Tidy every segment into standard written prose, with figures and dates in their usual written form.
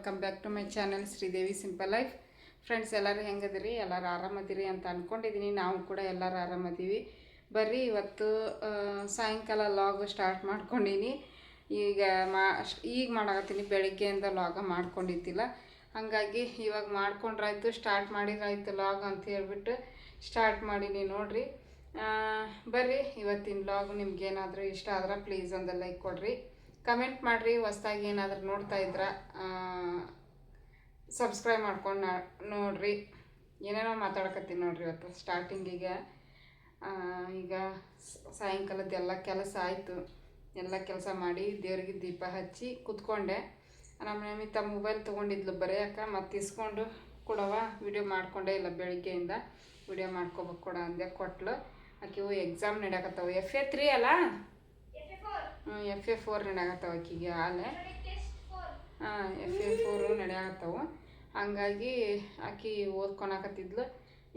Welcome back to my channel Sridevi simple life. Friends, ಎಲ್ಲರೂ ಹೆಂಗದಿರಿ? ಎಲ್ಲರೂ ಆರಾಮದಿರಿ ಅಂತ ಅಂದ್ಕೊಂಡಿದ್ದೀನಿ. ನಾವು ಕೂಡ ಎಲ್ಲರೂ ಆರಾಮದೀವಿ. ಬರ್ರಿ, ಇವತ್ತು ಸಾಯಂಕಾಲ ಲಾಗ್ ಸ್ಟಾರ್ಟ್ ಮಾಡ್ಕೊಂಡೀನಿ. ಈಗ ಮಾಡಾಕತ್ತೀನಿ. ಬೆಳಿಗ್ಗೆಯಿಂದ ಲಾಗ ಮಾಡ್ಕೊಂಡಿದ್ದಿಲ್ಲ, ಹಾಗಾಗಿ ಇವಾಗ ಮಾಡ್ಕೊಂಡ್ರಾಯ್ತು, ಸ್ಟಾರ್ಟ್ ಮಾಡಿದ್ರಾಯ್ತು ಲಾಗ್ ಅಂತ ಹೇಳ್ಬಿಟ್ಟು ಸ್ಟಾರ್ಟ್ ಮಾಡೀನಿ. ನೋಡಿರಿ, ಬರ್ರಿ, ಇವತ್ತಿನ ಲಾಗ್ ನಿಮ್ಗೇನಾದರೂ ಇಷ್ಟ ಆದ್ರೆ ಪ್ಲೀಸ್ ಒಂದು ಲೈಕ್ ಕೊಡಿರಿ, ಕಮೆಂಟ್ ಮಾಡಿರಿ. ಹೊಸ್ದಾಗಿ ಏನಾದರೂ ನೋಡ್ತಾ ಇದ್ರೆ ಸಬ್ಸ್ಕ್ರೈಬ್ ಮಾಡ್ಕೊಂಡು ನೋಡಿರಿ. ಏನೇನೋ ಮಾತಾಡಕತ್ತೀನಿ ನೋಡಿರಿ. ಇವತ್ತು ಸ್ಟಾರ್ಟಿಂಗಿಗೆ ಈಗ ಸಾಯಂಕಾಲದ ಎಲ್ಲ ಕೆಲಸ ಆಯಿತು. ಎಲ್ಲ ಕೆಲಸ ಮಾಡಿ ದೇವ್ರಿಗೆ ದೀಪ ಹಚ್ಚಿ ಕೂತ್ಕೊಂಡೆ. ನಮ್ಮ ನಮಿತ ಮೊಬೈಲ್ ತೊಗೊಂಡಿದ್ಲು ಬರೆಯೋಕೆ, ಮತ್ತು ಇಸ್ಕೊಂಡು ಕೊಡವ ವಿಡಿಯೋ ಮಾಡ್ಕೊಂಡೇ ಇಲ್ಲ. ಬೆಳಿಗ್ಗೆಯಿಂದ ವಿಡಿಯೋ ಮಾಡ್ಕೋಬೇಕು ಕೊಡ ಅಂದೆ, ಕೊಟ್ಲು. ಆಕೆವು ಎಕ್ಸಾಮ್ ನಡೆಯಕತ್ತವು. FA3 ಅಲ್ಲ, FA4 ನಡೆಯಕತ್ತವ ಆಕಿಗೆ. ಆಲೆ FA4 ನಡೆಯಕತ್ತವು. ಹಂಗಾಗಿ ಆಕಿ ಓದ್ಕೊಳಕತ್ತಿದ್ಲು.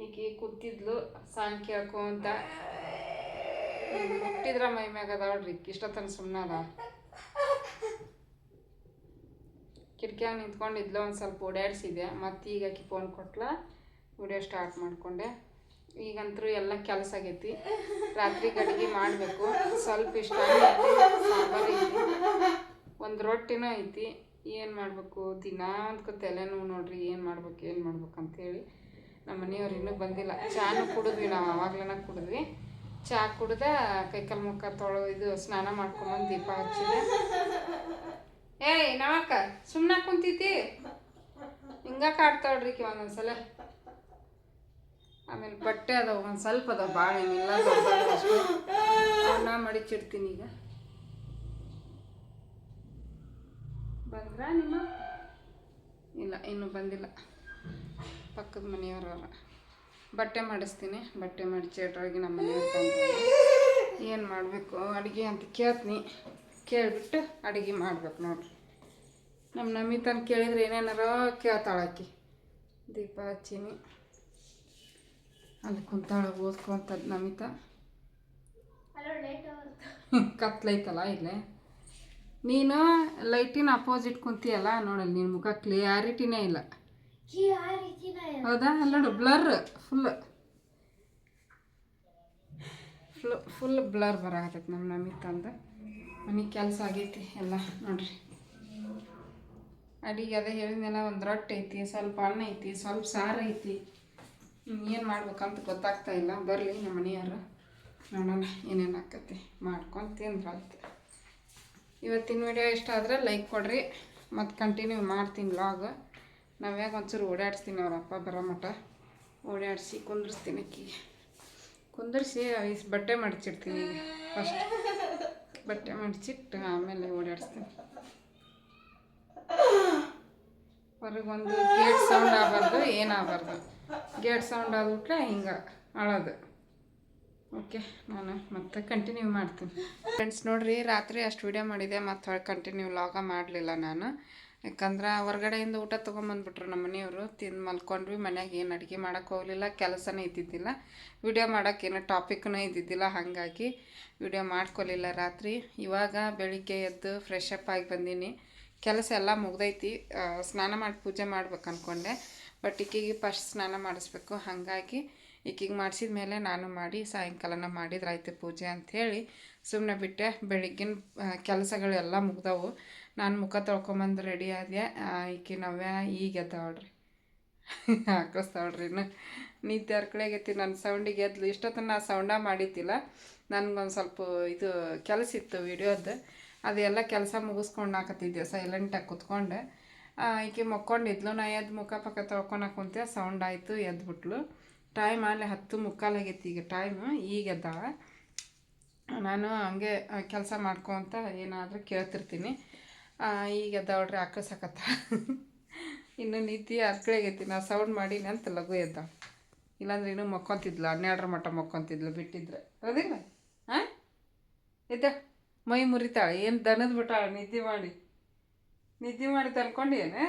ಈಕಿ ಕೂತಿದ್ಲು ಸಾಂಗ್ ಕೇಳ್ಕೊಂತ. ಮುಟ್ಟಿದ್ರ ಮೈ ಮ್ಯಾಗ ಅದಾವ್ರಿ. ಇಷ್ಟೊತ್ತನ ಸುಮ್ಮನದ ಕಿಟಕಿಯಾಗ ನಿಂತ್ಕೊಂಡಿದ್ಲು. ಒಂದು ಸ್ವಲ್ಪ ಓಡಾಡಿಸಿದೆ. ಮತ್ತು ಈಗ ಆಕಿ ಫೋನ್ ಕೊಟ್ಲ, ವಿಡಿಯೋ ಸ್ಟಾರ್ಟ್ ಮಾಡಿಕೊಂಡೆ. ಈಗಂತರೂ ಎಲ್ಲ ಕೆಲಸ ಆಗೈತಿ. ರಾತ್ರಿಗೆ ಅಡುಗೆ ಮಾಡಬೇಕು. ಸ್ವಲ್ಪ ಇಷ್ಟ ಐತಿ, ಸಾಂಬಾರು ಐತಿ, ಒಂದು ರೊಟ್ಟಿನೂ ಐತಿ. ಏನು ಮಾಡಬೇಕು ದಿನ ಅಂದ್ಕೊ ತಲೆನೋವು ನೋಡ್ರಿ. ಏನು ಮಾಡ್ಬೇಕು ಅಂಥೇಳಿ. ನಮ್ಮ ಮನೆಯವ್ರು ಇನ್ನೂ ಬಂದಿಲ್ಲ. ಚಾನು ಕುಡಿದ್ವಿ, ನಾವು ಆವಾಗ್ಲೇ ಕುಡಿದ್ವಿ. ಚಹಾ ಕುಡ್ದ ಕೈಕಾಲು ಮುಖ ಇದು ಸ್ನಾನ ಮಾಡ್ಕೊಂಬಂದು ದೀಪ ಹಚ್ಚಿದೆ. ಏಯ್ ನವಕ್ಕ, ಸುಮ್ಮನೆ ಕುಂತೈತಿ ಹಿಂಗ ಕಾಡ್ತಾಳ್ರಿ ಕಿ ಒಂದೊಂದ್ಸಲ. ಆಮೇಲೆ ಬಟ್ಟೆ ಅದಾವ, ಒಂದು ಸ್ವಲ್ಪ ಅದಾವ, ಭಾಳ ಏನಿಲ್ಲ, ಅಷ್ಟು ಅವನ್ನ ಮಡಿಚಿಡ್ತೀನಿ. ಈಗ ಬಂದ್ರ ನಿಮ್ಮ? ಇಲ್ಲ, ಇನ್ನೂ ಬಂದಿಲ್ಲ. ಪಕ್ಕದ ಮನೆಯವ್ರವ್ರ ಬಟ್ಟೆ ಮಾಡಿಸ್ತೀನಿ. ಬಟ್ಟೆ ಮಡಿಚಿಟ್ರಾಗಿ ನಮ್ಮ ಮನೆಯವ್ರು ಬಂದು ಏನು ಮಾಡಬೇಕು ಅಡುಗೆ ಅಂತ ಕೇಳ್ತೀನಿ. ಕೇಳಿಬಿಟ್ಟು ಅಡುಗೆ ಮಾಡ್ಬೇಕು ನೋಡ್ರಿ. ನಮ್ಮ ನಮಿತನ ಕೇಳಿದ್ರೆ ಏನೇನಾರ ಕೇಳ್ತಾಳಾಕಿ. ದೀಪ ಹಚ್ಚೀನಿ, ಅಲ್ಲಿ ಕುಂತಾಳ ಓದ್ಕೊಂತದ್ದು ನಮಿತ. ಕತ್ಲೈತಲ್ಲ ಇಲ್ಲೇ. ನೀನು ಲೈಟಿನ ಅಪೋಸಿಟ್ ಕುಂತಿಯಲ್ಲ, ನೋಡಲ್ಲ ನಿನ್ನ ಮುಖ ಕ್ಲಿಯಾರಿಟಿನೇ ಇಲ್ಲ. ಹೌದಾ? ಅಲ್ಲೋಡು, ಬ್ಲರ್, ಫುಲ್ ಬ್ಲರ್ ಬರಾಕತ್ತೈತಿ ನಮ್ಮ ನಮಿತಂದು. ಮನೆ ಕೆಲಸ ಆಗೈತಿ ಎಲ್ಲ ನೋಡ್ರಿ. ಅಡಿಗೆ ಅದೇ ಹೇಳಿದ್ನೆಲ್ಲ, ಒಂದು ರೊಟ್ಟಿ ಐತಿ, ಸ್ವಲ್ಪ ಅನ್ನ ಐತಿ, ಸ್ವಲ್ಪ ಸಾರು ಐತಿ. ಏನು ಮಾಡ್ಬೇಕಂತ ಗೊತ್ತಾಗ್ತಾ ಇಲ್ಲ. ಬರಲಿ ನಮ್ಮ ಮನೆಯವರು, ನೋಡೋಣ ಏನೇನು ಆಕತಿ ಮಾಡ್ಕೊಂಡು ತಿಂದ್ರಾಯ್ತು. ಇವತ್ತಿನ ವಿಡಿಯೋ ಇಷ್ಟ ಆದರೆ ಲೈಕ್ ಕೊಡ್ರಿ, ಮತ್ತು ಕಂಟಿನ್ಯೂ ಮಾಡ್ತೀನಿ ವ್ಲಾಗ್. ನಾವ್ಯಾಗ ಒಂಚೂರು ಓಡಾಡಿಸ್ತೀನಿ, ಅವರಪ್ಪ ಬರೋ ಮಟ್ಟ ಓಡಾಡಿಸಿ ಕುಂದಿರ್ಸ್ತೀನಿ. ಅಕ್ಕಿಗೆ ಕುಂದಿರ್ಸಿ ಬಟ್ಟೆ ಮಡಚಿಡ್ತೀನಿ. ಈಗ ಫಸ್ಟ್ ಬಟ್ಟೆ ಮಡಚಿಟ್ಟು ಆಮೇಲೆ ಓಡಾಡಿಸ್ತೀನಿ. ಹೊರಗೊಂದು ಗೇಟ್ ಸೌಂಡ್ ಆಗಬಾರ್ದು, ಏನಾಗಬಾರ್ದು. ಗೇಟ್ ಸೌಂಡ್ ಆದ್ಬಿಟ್ರೆ ಹಿಂಗೆ ಅಳೋದು. ಓಕೆ, ನಾನು ಮತ್ತೆ ಕಂಟಿನ್ಯೂ ಮಾಡ್ತೀನಿ. ಫ್ರೆಂಡ್ಸ್ ನೋಡಿರಿ, ರಾತ್ರಿ ಅಷ್ಟು ವಿಡಿಯೋ ಮಾಡಿದೆ, ಮತ್ತು ಹೊರಗೆ ಕಂಟಿನ್ಯೂ ವ್ಲಾಗ ಮಾಡಲಿಲ್ಲ ನಾನು. ಯಾಕಂದ್ರೆ ಹೊರಗಡೆಯಿಂದ ಊಟ ತೊಗೊಂಬಂದ್ಬಿಟ್ರು ನಮ್ಮ ಮನೆಯವರು. ತಿಂದು ಮಲ್ಕೊಂಡ್ವಿ. ಮನ್ಯಾಗ ಏನು ಅಡುಗೆ ಮಾಡೋಕ್ಕೆ ಹೋಗಲಿಲ್ಲ, ಕೆಲಸನೇ ಇದ್ದಿದ್ದಿಲ್ಲ, ವಿಡಿಯೋ ಮಾಡೋಕ್ಕೇನೋ ಟಾಪಿಕ್ನೂ ಇದ್ದಿದ್ದಿಲ್ಲ. ಹಾಗಾಗಿ ವಿಡಿಯೋ ಮಾಡ್ಕೊಲಿಲ್ಲ ರಾತ್ರಿ. ಇವಾಗ ಬೆಳಿಗ್ಗೆ ಎದ್ದು ಫ್ರೆಶ್ ಅಪ್ ಆಗಿ ಬಂದೀನಿ. ಕೆಲಸ ಎಲ್ಲ ಮುಗ್ದೈತಿ. ಸ್ನಾನ ಮಾಡಿ ಪೂಜೆ ಮಾಡ್ಬೇಕು ಅಂದ್ಕೊಂಡೆ, ಬಟ್ ಈಕಿಗೆ ಫಸ್ಟ್ ಸ್ನಾನ ಮಾಡಿಸ್ಬೇಕು. ಹಾಗಾಗಿ ಈಕಿಗೆ ಮಾಡಿಸಿದ ಮೇಲೆ ನಾನು ಮಾಡಿ ಸಾಯಂಕಾಲನ ಮಾಡಿದ್ರಾಯ್ತು ಪೂಜೆ ಅಂಥೇಳಿ ಸುಮ್ಮನೆ ಬಿಟ್ಟೆ. ಬೆಳಿಗ್ಗಿನ ಕೆಲಸಗಳೆಲ್ಲ ಮುಗ್ದವು. ನಾನು ಮುಖ ತೊಳ್ಕೊಂಬಂದು ರೆಡಿ ಆದೆ. ಈಕಿ ನವ್ಯ ಈಗ ಎದ್ದಾಳ್ರಿ, ಹಾಕಿಸ್ತಾಳ್ರಿ. ಇನ್ನು ನಿದ್ದೆ ಹರ್ಕಳೆಗೈತಿ. ನನ್ನ ಸೌಂಡಿಗೆ ಎದ್ಲು. ಇಷ್ಟೊತ್ತನ ನಾ ಸೌಂಡ ಮಾಡಿದ್ದಿಲ್ಲ. ನನಗೊಂದು ಸ್ವಲ್ಪ ಇದು ಕೆಲಸ ಇತ್ತು ವಿಡಿಯೋದು. ಅದೆಲ್ಲ ಕೆಲಸ ಮುಗಿಸ್ಕೊಂಡು ಹಾಕತ್ತಿದ್ದೆ ಸೈಲೆಂಟಾಗಿ ಕುತ್ಕೊಂಡೆ. ಈಕೆ ಮಕ್ಕೊಂಡಿದ್ಲು. ನಾ ಎದ್ದು ಮುಖ ಪಕ್ಕ ತೊಳ್ಕೊಳಕ್ಕೆ ಕುಂತೆ, ಸೌಂಡ್ ಆಯಿತು, ಎದ್ಬಿಟ್ಲು. ಟೈಮ್ ಅಲ್ಲಿ 10:45 ಆಗೈತಿ ಈಗ ಟೈಮು. ಈಗ ಎದ್ದಾಳ. ನಾನು ಹಂಗೆ ಕೆಲಸ ಮಾಡ್ಕೊತ ಏನಾದರೂ ಕೇಳ್ತಿರ್ತೀನಿ. ಈಗ ಎದ್ದಾಳ್ರಿ, ಹಾಕಿಸಕತ್ತ. ಇನ್ನು ನಿದ್ದೆ ಹರ್ಕಳೆಗೈತಿ. ನಾ ಸೌಂಡ್ ಮಾಡೀನಿ ಅಂತ ಲಘು ಎದ್ದಾಳ. ಇಲ್ಲಾಂದ್ರೆ ಇನ್ನೂ ಮಕ್ಕೊತಿದ್ಲು, 12 ಮಟ್ಟ ಮಕ್ಕೊತಿದ್ಲು ಬಿಟ್ಟಿದ್ರೆ. ಹೌದಿಲ್ಲ? ಹಾಂ, ಎದ್ದ ಮೈ ಮುರಿತಾಳೆ. ಏನು ದನದ ಬಿಟ್ಟಾಳೆ ನಿದ್ದೆ ಮಾಡಿ ತನ್ಕೊಂಡು ಏನು?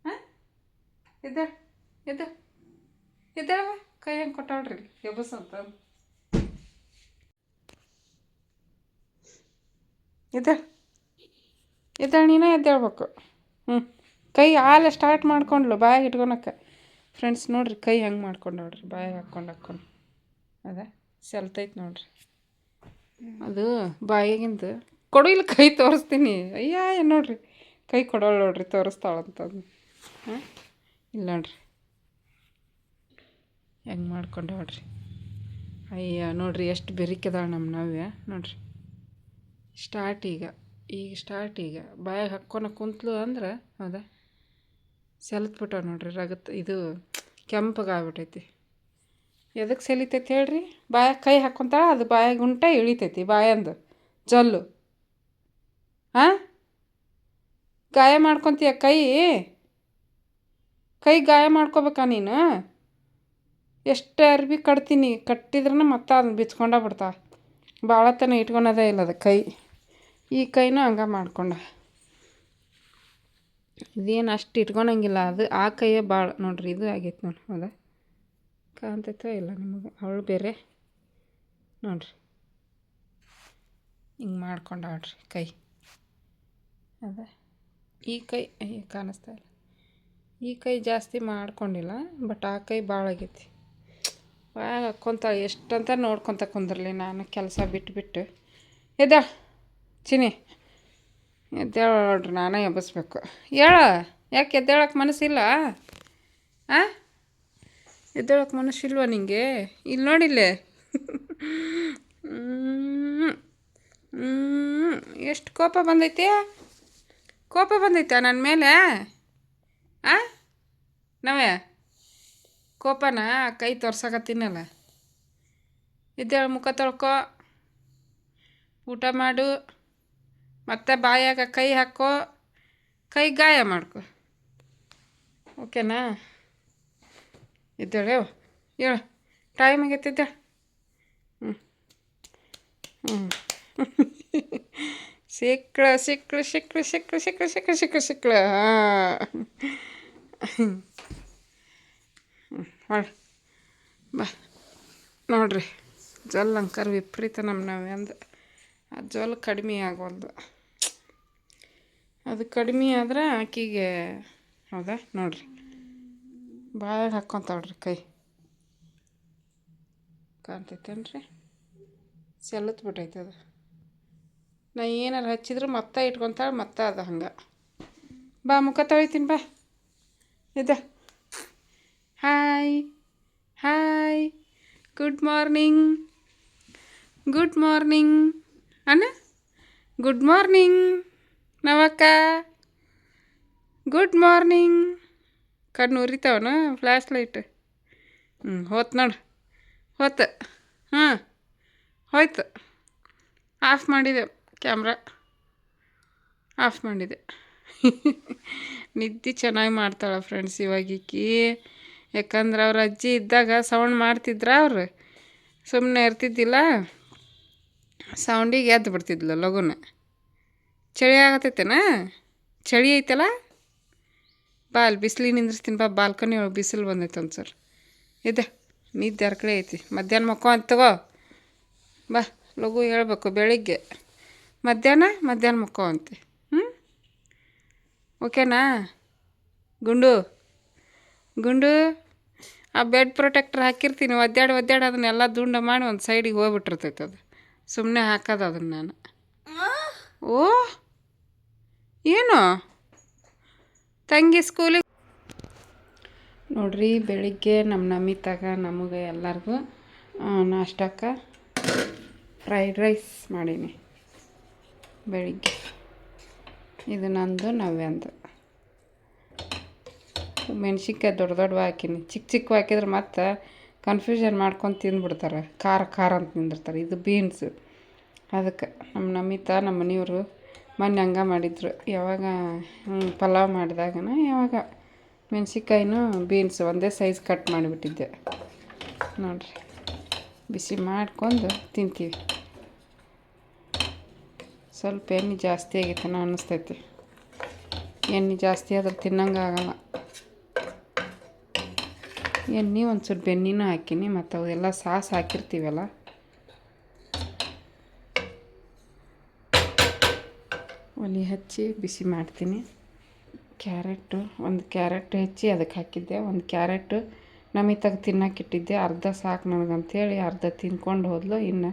ಹಾಂ, ಎದ್ದಾಳವ, ಕೈ ಹೆಂಗೆ ಕೊಟ್ಟಾಳ್ರಿ ಎಬ್ಬಸ್ ಅಂತ. ಎದ್ದಾಳ ನೀನೇ ಎದ್ದೇಳ್ಬೇಕು. ಕೈ ಹಾಲೆ ಸ್ಟಾರ್ಟ್ ಮಾಡ್ಕೊಂಡ್ಲು ಬಾಯಾಗ ಇಟ್ಕೊಳಕ್ಕೆ. ಫ್ರೆಂಡ್ಸ್ ನೋಡಿರಿ ಕೈ ಹೆಂಗೆ ಮಾಡ್ಕೊಂಡು ನೋಡ್ರಿ ಬಾಯಾಗ ಹಾಕ್ಕೊಂಡು ಅದ ಸೆಲ್ತೈತೆ ನೋಡ್ರಿ. ಅದು ಬಾಯಾಗಿಂದ ಕೊಡು ಇಲ್ಲ ಕೈ ತೋರಿಸ್ತೀನಿ. ಅಯ್ಯ ನೋಡ್ರಿ ಕೈ ಕೊಡೋಳು ನೋಡ್ರಿ ತೋರಿಸ್ತಾಳಂತಂದು. ಹಾಂ ಇಲ್ಲ ನೋಡ್ರಿ ಹೆಂಗೆ ಮಾಡ್ಕೊಂಡು ನೋಡ್ರಿ. ಅಯ್ಯ ನೋಡ್ರಿ ಎಷ್ಟು ಬೆರಿಕೆದಾಳ ನಮ್ಮ ನವ್ಯ ನೋಡ್ರಿ. ಸ್ಟಾರ್ಟ್ ಈಗ ಈಗ ಬಾಯಾಗ ಹಾಕ್ಕೊನ ಕುಂತ್ಲು ಅಂದ್ರೆ ಹೌದಾ ಸೆಲ್ತ್ಬಿಟ್ಟವ ನೋಡ್ರಿ. ರಗತ್ ಇದು ಕೆಂಪಗಾಗ್ಬಿಟ್ಟೈತಿ. ಎದಕ್ಕೆ ಸೆಲಿತೈತಿ ಹೇಳ್ರಿ? ಬಾಯಾಗ ಕೈ ಹಾಕ್ಕೊಂತಾಳ ಅದು ಬಾಯಾಗ ಉಂಟ ಇಳಿತೈತಿ ಬಾಯಂದು ಜಲ್ಲು. ಹಾಂ ಗಾಯ ಮಾಡ್ಕೊತೀಯ ಕೈ ಗಾಯ ಮಾಡ್ಕೋಬೇಕಾ ನೀನು? ಎಷ್ಟು ಅರ್ಬಿ ಕಟ್ತೀನಿ ಕಟ್ಟಿದ್ರೂ ಮತ್ತೆ ಅದನ್ನ ಬಿಚ್ಕೊಂಡ ಬಿಡ್ತಾವ. ಭಾಳ ತನ ಇಟ್ಕೊಳೋದೇ ಇಲ್ಲ ಅದು ಕೈ. ಈ ಕೈನೂ ಹಂಗೆ ಮಾಡ್ಕೊಂಡ. ಇದೇನು ಅಷ್ಟು ಇಟ್ಕೊಳಂಗಿಲ್ಲ ಅದು ಆ ಕೈಯೇ ಭಾಳ ನೋಡ್ರಿ. ಇದು ಆಗೈತೆ ನೋಡಿ ಹೌದಾ ಕಾಣ್ತೈತೋ ಇಲ್ಲ ನಿಮಗೆ? ಅವಳು ಬೇರೆ ನೋಡ್ರಿ ಹಿಂಗೆ ಮಾಡ್ಕೊಂಡಾಳ್ರಿ ಕೈ. ಅದ ಈ ಕೈ ಕಾಣಿಸ್ತಾ ಇಲ್ಲ. ಈ ಕೈ ಜಾಸ್ತಿ ಮಾಡ್ಕೊಂಡಿಲ್ಲ ಬಟ್ ಆ ಕೈ ಭಾಳ ಆಗೈತಿ. ಬಾಯಾಗ ಹಾಕ್ಕೊಂತಾಳೆ ಎಷ್ಟಂತ ನೋಡ್ಕೊತ ಕುಂದ್ರಲಿ ನಾನು ಕೆಲಸ ಬಿಟ್ಟು ಎದ್ದೇಳ ಚಿನಿ ಎದ್ದೇಳ ನೋಡ್ರಿ. ನಾನೇ ಎಬ್ಬಿಸ್ಬೇಕು. ಹೇಳ ಯಾಕೆ ಎದ್ದೇಳಕ್ಕೆ ಮನಸ್ಸಿಲ್ಲ? ಹಾಂ ಎದ್ದೇಳಕ್ಕೆ ಮನಸ್ಸಿಲ್ವ ನಿಂಗೆ? ಇಲ್ಲಿ ನೋಡಿಲ್ಲೇ ಎಷ್ಟು ಕೋಪ ಬಂದೈತೆ ನನ್ನ ಮೇಲೆ? ಆ ನಾವೇ ಕೋಪನ ಕೈ ತೋರ್ಸಕತ್ತೀನಲ್ಲ. ಎದ್ದೇಳ ಮುಖ ತೊಳ್ಕೊ ಊಟ ಮಾಡು ಮತ್ತೆ ಬಾಯಾಗ ಕೈ ಹಾಕೋ ಕೈ ಗಾಯ ಮಾಡ್ಕೊ ಓಕೆನಾ? ಎದ್ದೇಳ ಹೇಳ ಟೈಮ್ ಆಗೈತೆ ಎದ್ದೇಳ. ಸಿಕ್ಳ ಹಾಂ ಬಾ ನೋಡ್ರಿ ಜಲ್ ಅಂಕರ್ ವಿಪರೀತ ನಮ್ಮನವೆ ಅಂದ. ಆ ಜಲ್ ಕಡಿಮೆ ಆಗೋಲ್ದು. ಅದು ಕಡಿಮೆ ಆದ್ರೆ ಆಕಿಗೆ ಹೌದಾ ನೋಡ್ರಿ ಬಾಯಾಗ ಹಾಕ್ಕೊಂತಾಳ್ರಿ ಕೈ. ಕಾಣ್ತೈತೇನ್ರಿ? ಸೆಲ್ಲತ್ ಬಿಟ್ಟೈತೆ ಅದು. ನಾ ಏನಾರು ಹಚ್ಚಿದ್ರೆ ಮತ್ತೆ ಇಟ್ಕೊತಾಳೆ ಮತ್ತೆ ಅದು ಹಂಗೆ. ಬಾ ಮುಖ ತೊಳಿತೀನಿ ಬಾ ಇದ್ದ. ಹಾಯ್ ಗುಡ್ ಮಾರ್ನಿಂಗ್ ಅಣ್ಣ. ಗುಡ್ ಮಾರ್ನಿಂಗ್ ನವಕ್ಕ. Good morning. ಕಣ್ಣು ಉರಿತಾವನ ಫ್ಲ್ಯಾಶ್ ಲೈಟ್? ಹೋತು ನೋಡು ಹೋತು. ಹಾಂ ಹೋಯ್ತು. ಆಫ್ ಮಾಡಿದೆ ಕ್ಯಾಮ್ರಾ ಆಫ್ ಮಾಡಿದೆ. ನಿದ್ದೆ ಚೆನ್ನಾಗಿ ಮಾಡ್ತಾಳೆ ಫ್ರೆಂಡ್ಸ್ ಇವಾಗ ಈಕಿ. ಯಾಕಂದ್ರೆ ಅವ್ರ ಅಜ್ಜಿ ಇದ್ದಾಗ ಸೌಂಡ್ ಮಾಡ್ತಿದ್ರ ಅವ್ರು ಸುಮ್ಮನೆ ಇರ್ತಿದ್ದಿಲ್ಲ. ಸೌಂಡಿಗೆ ಎದ್ದು ಬಿಡ್ತಿದ್ಲು ಲಗುನ. ಚಳಿ ಆಗತ್ತೈತೇನ? ಚಳಿ ಐತಲ್ಲ? ಬಾ ಅಲ್ಲಿ ಬಿಸಿಲಿಗೆ ನಿಂದ್ರಿಸ್ತೀನಿ ಬಾ. ಬಾಲ್ಕನಿ ಒಳಗೆ ಬಿಸಿಲು ಬಂದೈತೆ ಒಂದ್ಸರಿ. ಇದೆ ನಿದ್ದೆ ಯಾರ ಕಡೆ ಐತಿ. ಮಧ್ಯಾಹ್ನ ಮಕ್ಕೋ ಅಂತ ತಗೋ ಬಾ. ಲಘು ಹೇಳ್ಬೇಕು ಬೆಳಿಗ್ಗೆ ಮಧ್ಯಾಹ್ನ ಮಕ್ಕೋ ಅಂತೆ. ಓಕೆನಾ ಗುಂಡು? ಆ ಬೆಡ್ ಪ್ರೊಟೆಕ್ಟರ್ ಹಾಕಿರ್ತೀನಿ. ಒದ್ದಾಡಿ ಅದನ್ನೆಲ್ಲ ದುಂಡ ಮಾಡಿ ಒಂದು ಸೈಡಿಗೆ ಹೋಗ್ಬಿಟ್ಟಿರ್ತೈತೆ ಅದು. ಸುಮ್ಮನೆ ಹಾಕೋದು ಅದನ್ನು ನಾನು. ಓ ಏನು ತಂಗಿ ಸ್ಕೂಲಿಗೆ ನೋಡ್ರಿ. ಬೆಳಿಗ್ಗೆ ನಮ್ಮ ನಮಿತಾಗ ನಮಗೆ ಎಲ್ಲರಿಗೂ ನಾಷ್ಟಕ್ಕೆ ಫ್ರೈಡ್ ರೈಸ್ ಮಾಡೀನಿ ಬೆಳಿಗ್ಗೆ. ಇದು ನಂದು ನವ್ಯಂದು. ಮೆಣ್ಸಿನ್ಕಾಯಿ ದೊಡ್ಡ ಹಾಕೀನಿ. ಚಿಕ್ಕ ಹಾಕಿದ್ರೆ ಮತ್ತೆ ಕನ್ಫ್ಯೂಷನ್ ಮಾಡ್ಕೊಂಡು ತಿಂದ್ಬಿಡ್ತಾರೆ. ಖಾರ ಅಂತ ನಿಂದಿರ್ತಾರೆ. ಇದು ಬೀನ್ಸು. ಅದಕ್ಕೆ ನಮ್ಮ ನಮಿತಾ ನಮ್ಮ ಮನೆಯವರು ಮೊನ್ನೆ ಹಂಗೆ ಮಾಡಿದ್ರು. ಯಾವಾಗ ಪಲಾವ್ ಮಾಡಿದಾಗನ ಯಾವಾಗ ಮೆಣ್ಸಿನ್ಕಾಯಿನೂ ಬೀನ್ಸು ಒಂದೇ ಸೈಜ್ ಕಟ್ ಮಾಡಿಬಿಟ್ಟಿದ್ದೆ ನೋಡಿರಿ. ಬಿಸಿ ಮಾಡ್ಕೊಂಡು ತಿಂತೀವಿ. ಸ್ವಲ್ಪ ಎಣ್ಣೆ ಜಾಸ್ತಿ ಆಗೈತೆ ಅನ್ನಿಸ್ತೈತಿ. ಎಣ್ಣೆ ಜಾಸ್ತಿ ಆದ್ರೆ ತಿನ್ನಂಗೆ ಆಗಲ್ಲ. ಎಣ್ಣೆ ಒಂಚೂರು ಬೆಣ್ಣೆನೂ ಹಾಕೀನಿ. ಮತ್ತು ಅವೆಲ್ಲ ಸಾಸ್ ಹಾಕಿರ್ತೀವಲ್ಲ ಒಲೆ ಹಚ್ಚಿ ಬಿಸಿ ಮಾಡ್ತೀನಿ. ಕ್ಯಾರೆಟು, ಒಂದು ಕ್ಯಾರೆಟ್ ಹೆಚ್ಚಿ ಅದಕ್ಕೆ ಹಾಕಿದ್ದೆ. ಒಂದು ಕ್ಯಾರೆಟು ನಮಗೆ ತೆಗ್ದು ತಿನ್ನೋಕ್ಕಿಟ್ಟಿದ್ದೆ. ಅರ್ಧ ಸಾಕು ನನಗಂತೇಳಿ ಅರ್ಧ ತಿನ್ಕೊಂಡು ಹೋದ್ಲು. ಇನ್ನು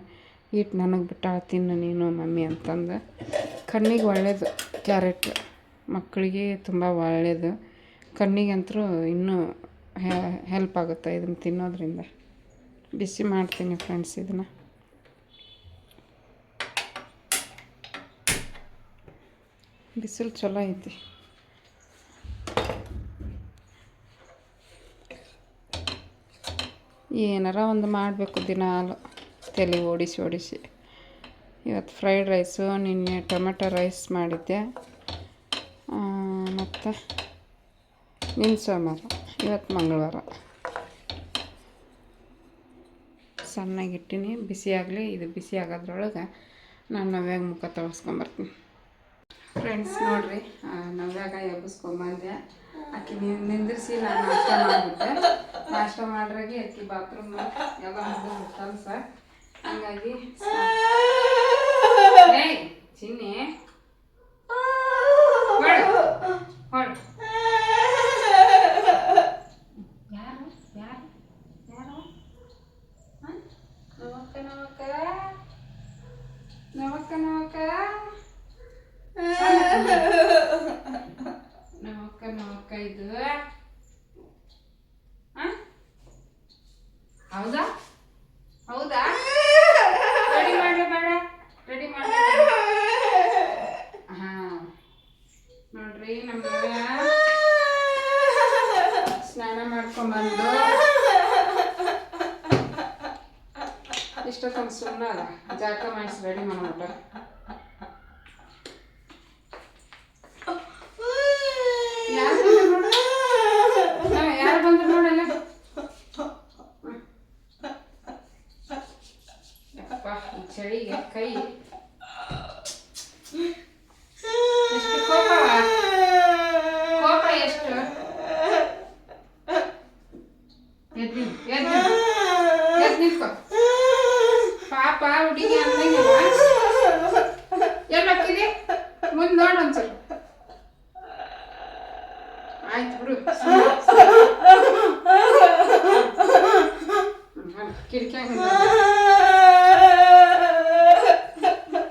ಇಟ್ಟು ನನಗೆ ಬಿಟ್ಟಾಳ, ತಿನ್ನು ನೀನು ಮಮ್ಮಿ ಅಂತಂದು. ಕಣ್ಣಿಗೆ ಒಳ್ಳೆಯದು ಕ್ಯಾರೆಟ್, ಮಕ್ಕಳಿಗೆ ತುಂಬ ಒಳ್ಳೆಯದು. ಕಣ್ಣಿಗಂತೂ ಇನ್ನೂ ಹೆಲ್ಪ್ ಆಗುತ್ತೆ ಇದನ್ನು ತಿನ್ನೋದ್ರಿಂದ. ಬಿಸಿ ಮಾಡ್ತೀನಿ ಫ್ರೆಂಡ್ಸ್ ಇದನ್ನು. ಬಿಸಿಲು ಚಲೋ ಐತಿ. ಏನಾರ ಒಂದು ಮಾಡಬೇಕು ದಿನಾಲು, ತಲೆ ಓಡಿಸಿ. ಇವತ್ತು ಫ್ರೈಡ್ ರೈಸು, ನಿನ್ನೆ ಟೊಮೆಟೊ ರೈಸ್ ಮಾಡಿದ್ದೆ. ಮತ್ತು ನಿನ್ನೆ ಸೋಮವಾರ, ಇವತ್ತು ಮಂಗಳವಾರ. ಸಣ್ಣಗಿಟ್ಟಿನಿ, ಬಿಸಿ ಆಗಲಿ. ಇದು ಬಿಸಿ ಆಗೋದ್ರೊಳಗೆ ನಾನು ನವ್ಯಾಗ ಮುಖ ತೊಳ್ಸ್ಕೊಂಬರ್ತೀನಿ. ಫ್ರೆಂಡ್ಸ್ ನೋಡಿರಿ, ನವ್ಯಾಗ ಎಬ್ಬಿಸ್ಕೊಂಬಂದೆ. ಆಕೆ ನಿಂದಿರಿಸಿ ನಾನು ನಾಷ್ಟ ಮಾಡಿಬಿಟ್ಟೆ. ನಾಷ್ಟ ಮಾಡ್ರಾಗೆ ಆಕೆ ಬಾತ್ರೂಮ್ ಎಲ್ಲ ಮುಗಿದು ಕೆಲಸ. ಹಂಗಾಗಿ ಚಿನ್ನಿ ಹೊಡು ಯಾರು ಯಾರು ಯಾರು ನಮಕ್ಕ ನಮಕ್ಕ ನಮಕ್ಕ ನಮಕ್ಕ ನಮಕ್ಕ ನಮಕ್ಕ ಇದು ಹೌದಾ ಹೌದಾ? ರೆಡಿ ಮಾಡ್ರಿ ಬೇಡ, ರೆಡಿ ಮಾಡ್ರಿ. ಹಾಂ ನೋಡ್ರಿ, ನಮ್ಮ ಸ್ನಾನ ಮಾಡ್ಕೊಂಬಂದು ಇಷ್ಟೊತ್ತಂದು ಸುಮ್ಮನೆ ಅದ ಜಾಕ ಮಾಡಿಸಿ ರೆಡಿ ಮಾಡ್ಬಿಟ್ಟ. ಯಾರು ಬಂದ್ರು ನೋಡಲ್ಲ. ಯಪ್ಪ, ಈ ಚಳಿಗೆ ಕೈ ಎಷ್ಟು ಕೋಪ ಎಷ್ಟು. ಎದ್ದು ನಿಂತ್ಕೊ ಪಾಪ ಹುಡುಗಿ ಅಂದಂಗಿಲ್ಲ. ಎಲ್ಲೋಗ್ತಿದೆ ಮುಂದೆ ನೋಡು ಒಂದ್ಸಲ. ಆಯ್ತು ಬಿಡು, ಕಿಟಕಿಯಾಗ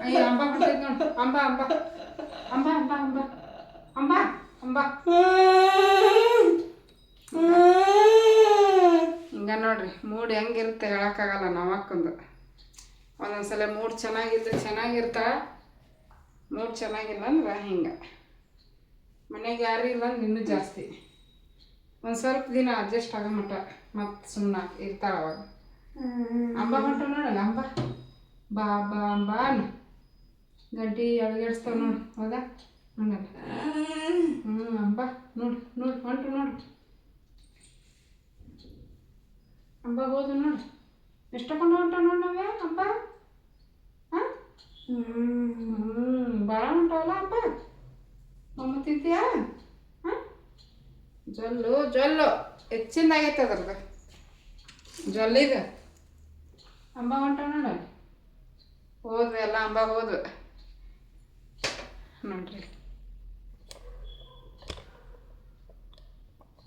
ಅಯ್ಯ ಅಂಬ ಬಿಡ್ತೈತೆ ನೋಡು. ಅಂಬ ಅಂಬ ಅಂಬ ಅಂಬ ಅಂಬ ಅಂಬ ಅಂಬ ಹಿಂಗ ನೋಡ್ರಿ. ಮೂಡ್ ಹೆಂಗಿರುತ್ತೆ ಹೇಳೋಕ್ಕಾಗಲ್ಲ ನಮ್ಮಕ್ಕಂದು. ಒಂದೊಂದ್ಸಲ ಮೂಡ್ ಚೆನ್ನಾಗಿರ್ತಾ, ಮೂಡ್ ಚೆನ್ನಾಗಿಲ್ಲ ಅಂದ್ರೆ ಹಿಂಗೆ. ಮನೆಗೆ ಯಾರು ಇಲ್ಲ ಅಂದ್ರೆ ಇನ್ನೂ ಜಾಸ್ತಿ. ಒಂದು ಸ್ವಲ್ಪ ದಿನ ಅಡ್ಜಸ್ಟ್ ಆಗೋ ಮಟ್ಟ ಮತ್ತು ಸುಮ್ಮನೆ ಇರ್ತಾಳೆ ಅವಾಗ. ಅಂಬ ಹೊಂಟು ನೋಡಲ್ಲ, ಅಂಬ ಬಾ ಬಾ ಅಂಬ ಗಂಟಿ ಅಳಗಡಿಸ್ತಾವ ನೋಡು. ಹೌದಾ? ನೋಡಲ್ಲ. ಅಂಬ ನೋಡು ಹೊಂಟು ನೋಡು. ಅಂಬ ಹೋದು ನೋಡು, ಎಷ್ಟೊಂದು ಹೊಂಟ ನೋಡು ನಾವೇ ಅಂಬ. ಹಾಂ ಭಾಳ ಹೊಂಟವಲ್ಲ ಅಂಬ. ಮಮ್ಮ ತಿಂತೀಯಾ? ಹಾಂ ಜೊಲ್ಲು ಹೆಚ್ಚಿಂದಾಗೈತೆ ಅದ್ರದ್ದು ಜೊಲ್ಲಿಗೆ. ಅಂಬ ಹೊಂಟ ನೋಡಲ್ಲ, ಹೋದ್ವಿ ಎಲ್ಲ ಅಂಬ ಹೋದ್ವಿ ನೋಡ್ರಿ.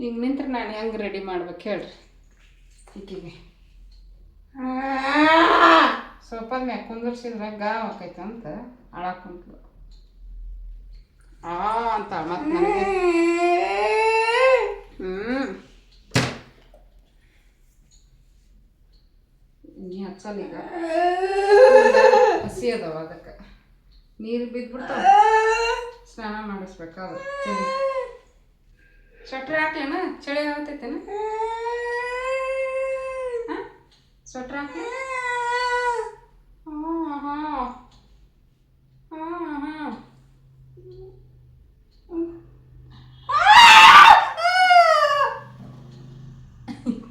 ಈಗ ನಿಂತ್ರೆ ನಾನು ಹೆಂಗೆ ರೆಡಿ ಮಾಡ್ಬೇಕು ಹೇಳ್ರಿ ಈಕಿಗೆ. ಸೋಫಾದ ಮ್ಯಾಗ ಕುಂದರ್ಸಿದ್ರೆ ಗಾವ್ ಆಕೈತೆ ಅಂತ ಅಳಾಕ್ ಕುಂತ್ಲು. ಅಂತ ಮತ್ತೆ ನನಗೆ ನೀ ಹಚ್ಚಲ್ಲ. ಈಗ ಹಸಿ ಅದಾವ, ಅದಕ್ಕೆ ನೀರು ಬಿದ್ದುಬಿಡ್ತಾವ. ಸ್ನಾನ ಮಾಡಿಸ್ಬೇಕಾದ್ರೆ ಸ್ವೆಟ್ರ್ ಹಾಕ್ಲೇನ? ಚಳಿ ಆಗತೈತೇನ? ಹಾಂ ಸ್ವೆಟ್ರ್ ಹಾಕ್ಲಿ.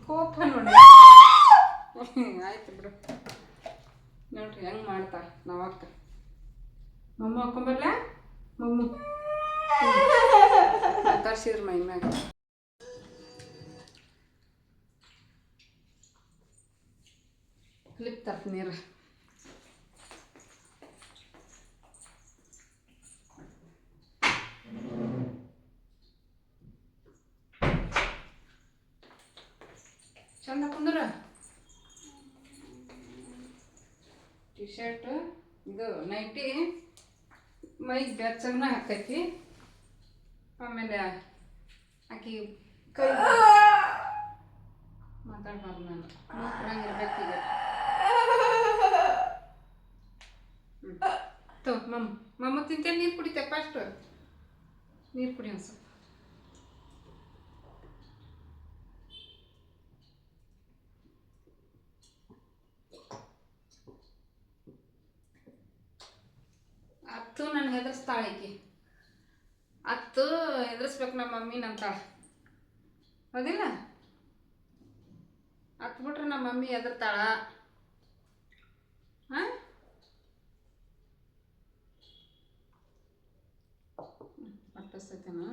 ಕೋಪ ನೋಡಿ. ಆಯ್ತು ಬಿಡು. ನೋಡ್ರಿ ಹೆಂಗೆ ಮಾಡ್ತಾ ನಾವಕ್ಕ. ಮಮ್ಮ ಹಾಕೊಂಬರ್ಲ? ಮಮ್ಮ ತರ್ಸಿದ್ರು ಮೈ ಮ್ಯಾಗ. ಕ್ಲಿಪ್ ತರ್ತ ನೀರು. ಟಿ ಶರ್ಟ್ ಇದು ನೈಟಿ ಮೈಗೆ ಬೆಚ್ಚಗನ ಹಾಕೈತಿ. ಆಮೇಲೆ ಆಕಿ ಕೈ ಮಾತಾಡ್ಬಾರ್ದು ನಾನು ಮೂಕ್ರಂಗಿರ್ಬೇಕು ಈಗ. ತೋ ಮಮ್ಮ ತಿಂತೇನೆ. ನೀರು ಕುಡಿತೆ ಫಸ್ಟ್, ನೀರು ಕುಡಿ ಒಂದು ಸ್ವಲ್ಪ. ಅತ್ತು ನಾನು ಹೆದರ್ಸ್ತಾಳೆ ಈಕಿ. ಅತ್ತು ಹೆದರ್ಸ್ಬೇಕು ನಮ್ಮ ಮಮ್ಮಿ ನಂತಾಳೆ, ಹೌದಿಲ್ಲ? ಹತ್ತು ಬಿಟ್ರೆ ನಮ್ಮ ಮಮ್ಮಿ ಹೆದರ್ತಾಳ. ಹಾಂ, ಪಟ್ಟಿಸ್ತೈತೇನ?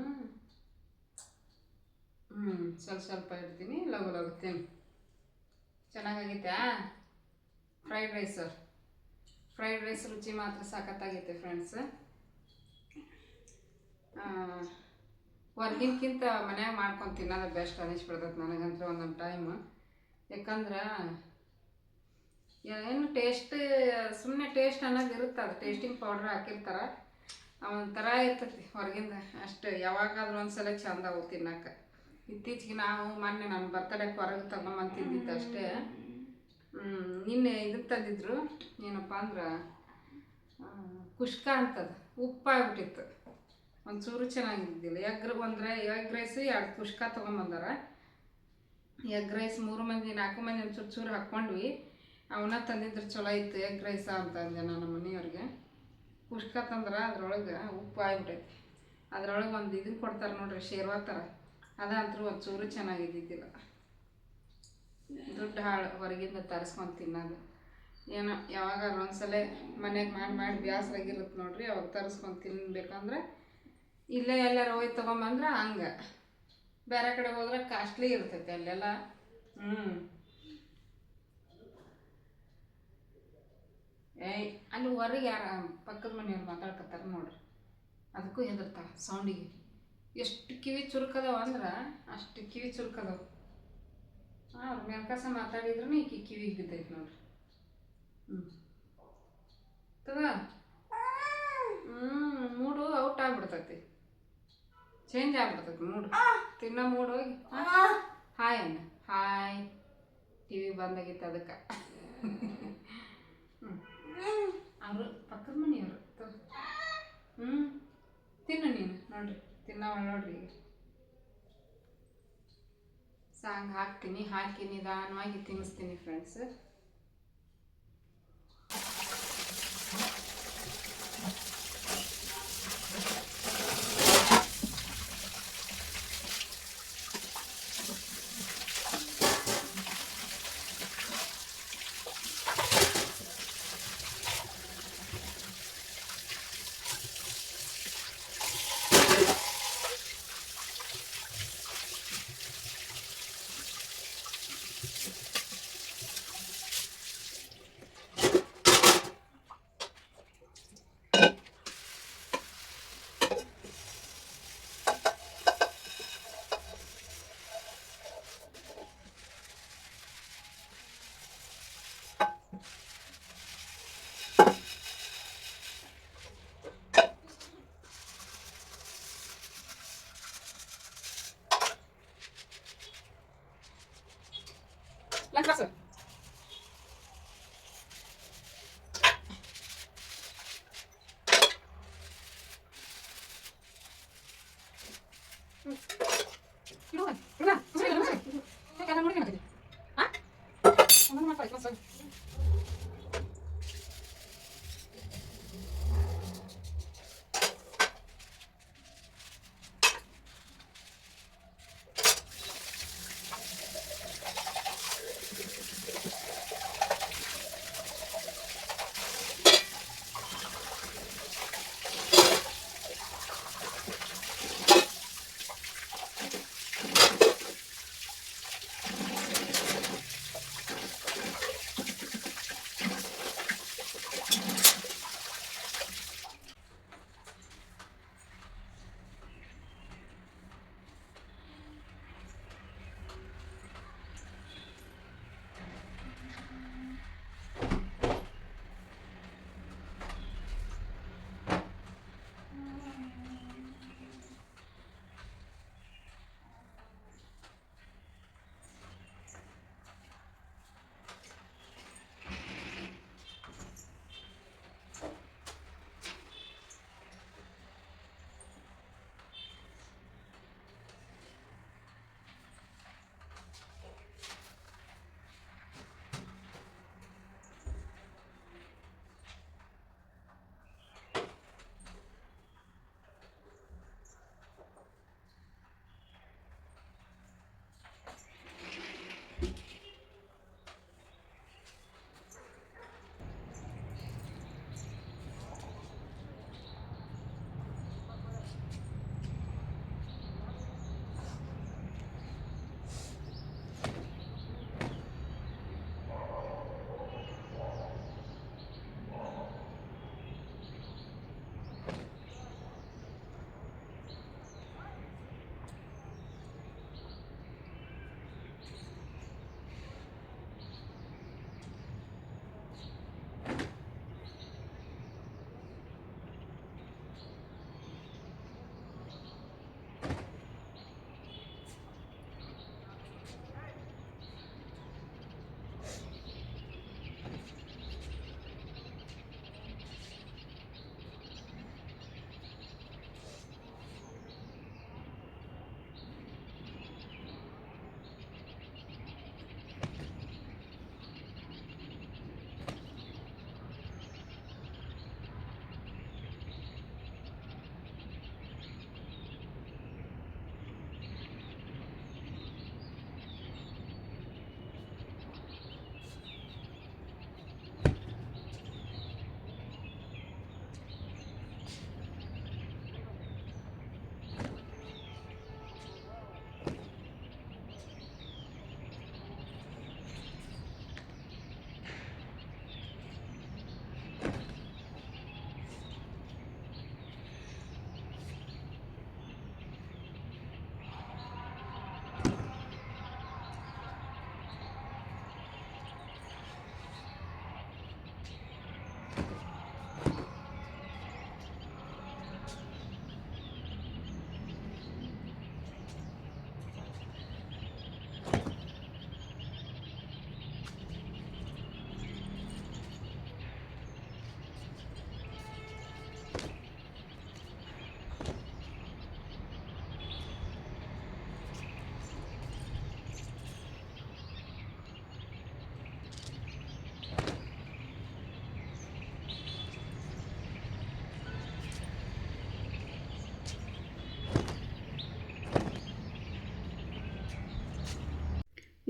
ಸ್ವಲ್ಪ ಇಡ್ತೀನಿ, ಲಗು ಲಗುತ್ತೀನಿ. ಚೆನ್ನಾಗಾಗೈತಾ ಫ್ರೈಡ್ ರೈಸು? ಫ್ರೈಡ್ ರೈಸ್ ರುಚಿ ಮಾತ್ರ ಸಖತ್ತಾಗೈತೆ ಫ್ರೆಂಡ್ಸ್. ಹೊರ್ಗಿನ್ಕಿಂತ ಮನ್ಯಾಗ ಮಾಡ್ಕೊಂಡು ತಿನ್ನೋದು ಬೆಸ್ಟ್ ಅನಿಸ್ಬಿಡ್ತೈತೆ ನನಗಂತೂ ಒಂದೊಂದು ಟೈಮ್. ಯಾಕಂದ್ರೆ ಏನು ಟೇಸ್ಟ್, ಸುಮ್ಮನೆ ಟೇಸ್ಟ್ ಅನ್ನೋದು ಇರುತ್ತೆ. ಅದು ಟೇಸ್ಟಿಂಗ್ ಪೌಡ್ರ್ ಹಾಕಿರ್ತಾರೆ, ಒಂಥರ ಇರ್ತೈತಿ ಹೊರಗಿಂದ. ಅಷ್ಟು ಯಾವಾಗಾದ್ರೂ ಒಂದ್ಸಲ ಚಂದ ಅವು ತಿನ್ನಕ್ಕೆ. ಇತ್ತೀಚೆಗೆ ನಾವು ಮೊನ್ನೆ ನನ್ನ ಬರ್ತಡೇಗೆ ಹೊರಗೆ ತಗೊಂಬಂದು ತಿಂದಿತ್ತು ಅಷ್ಟೇ. ನಿನ್ನೆ ಇದಕ್ಕೆ ತಂದಿದ್ರು, ಏನಪ್ಪ ಅಂದ್ರೆ ಕುಷ್ಕ ಅಂತದು. ಉಪ್ಪಾಗ್ಬಿಟ್ಟಿತ್ತು, ಒಂಚೂರು ಚೆನ್ನಾಗಿದ್ದಿಲ್ಲ. ಎಗ್ ರೈಸ್ 2 ಕುಷ್ಕ ತೊಗೊಂಬಂದಾರ. ಎಗ್ ರೈಸ್ 3 ಮಂದಿ 4 ಮಂದಿ ಒಂದು ಚೂರು ಹಾಕ್ಕೊಂಡ್ವಿ. ಅವನ್ನ ತಂದಿದ್ರು, ಚಲೋ ಇತ್ತು ಎಗ್ ರೈಸ ಅಂತಂದೆ ನನ್ನ ಮನೆಯವ್ರಿಗೆ. ಕುಷ್ಕ ತಂದ್ರೆ ಅದ್ರೊಳಗೆ ಉಪ್ಪು ಆಗ್ಬಿಟ್ಟೈತಿ. ಅದ್ರೊಳಗೆ ಒಂದು ಇದನ್ನು ಕೊಡ್ತಾರೆ ನೋಡ್ರಿ, ಶೇರ್ವಾ ಥರ. ಅದಂತರೂ ಒಂಚೂರು ಚೆನ್ನಾಗಿದ್ದಿದ್ದಿಲ್ಲ. ದುಡ್ಡು ಹಾಳು ಹೊರಗಿಂದ ತರಿಸ್ಕೊಂಡು ತಿನ್ನೋದು. ಏನೋ ಯಾವಾಗಾದ್ರು ಒಂದ್ಸಲ ಮನೆಗೆ ಮಾಡಿ ಬೇಸರಾಗಿರುತ್ತೆ ನೋಡ್ರಿ, ಅವಾಗ ತರಿಸ್ಕೊಂಡು ತಿನ್ಬೇಕಂದ್ರೆ ಇಲ್ಲೇ ಎಲ್ಲಾರು ಹೋಗಿ ತೊಗೊಂಬಂದ್ರೆ ಹಂಗೆ. ಬೇರೆ ಕಡೆ ಹೋದ್ರೆ ಕಾಸ್ಟ್ಲಿ ಇರ್ತೈತೆ ಅಲ್ಲೆಲ್ಲ. ಅಲ್ಲಿ ಹೊರಗೆ ಯಾರ ಪಕ್ಕದ ಮನೆಯವ್ರು ಮಾತಾಡ್ಕೊತಾರೆ ನೋಡ್ರಿ, ಅದಕ್ಕೂ ಹೆದರ್ತಾಳೆ ಸೌಂಡಿಗೆ. ಎಷ್ಟು ಕಿವಿ ಚುರುಕದವ ಅಂದ್ರೆ ಅಷ್ಟು ಕಿವಿ ಚುರುಕದವ. ಅವ್ರ ಮೇಲ್ಕಸ ಮಾತಾಡಿದ್ರೂ ಈಕಿ ಕಿವಿಗೆ ಬಿದ್ದೈತಿ ನೋಡ್ರಿ. ತಗ ಮೂಡು ಔಟ್ ಆಗ್ಬಿಡ್ತೈತಿ, ಚೇಂಜ್ ಆಗ್ಬಿಡ್ತೈತಿ ಮೂಡು. ತಿನ್ನೋ ಮೂಡು ಹೋಗಿ ಹಾಯ್ ಅಣ್ಣ, ಹಾಯ್. ಟಿ ವಿ ಬಂದಾಗಿತ್ತು ಅದಕ್ಕೆ. ಅವರು ಪಕ್ಕದ ಮನೆಯವರು. ತಿನ್ನು ನೀನು ನೋಡ್ರಿ, ತಿನ್ನವಳು ನೋಡ್ರಿ. ಈಗ ಸಾಂಗ್ ಹಾಕಿ ನಿಧಾನವಾಗಿ ತಿನ್ನಿಸ್ತೀನಿ ಫ್ರೆಂಡ್ಸ್.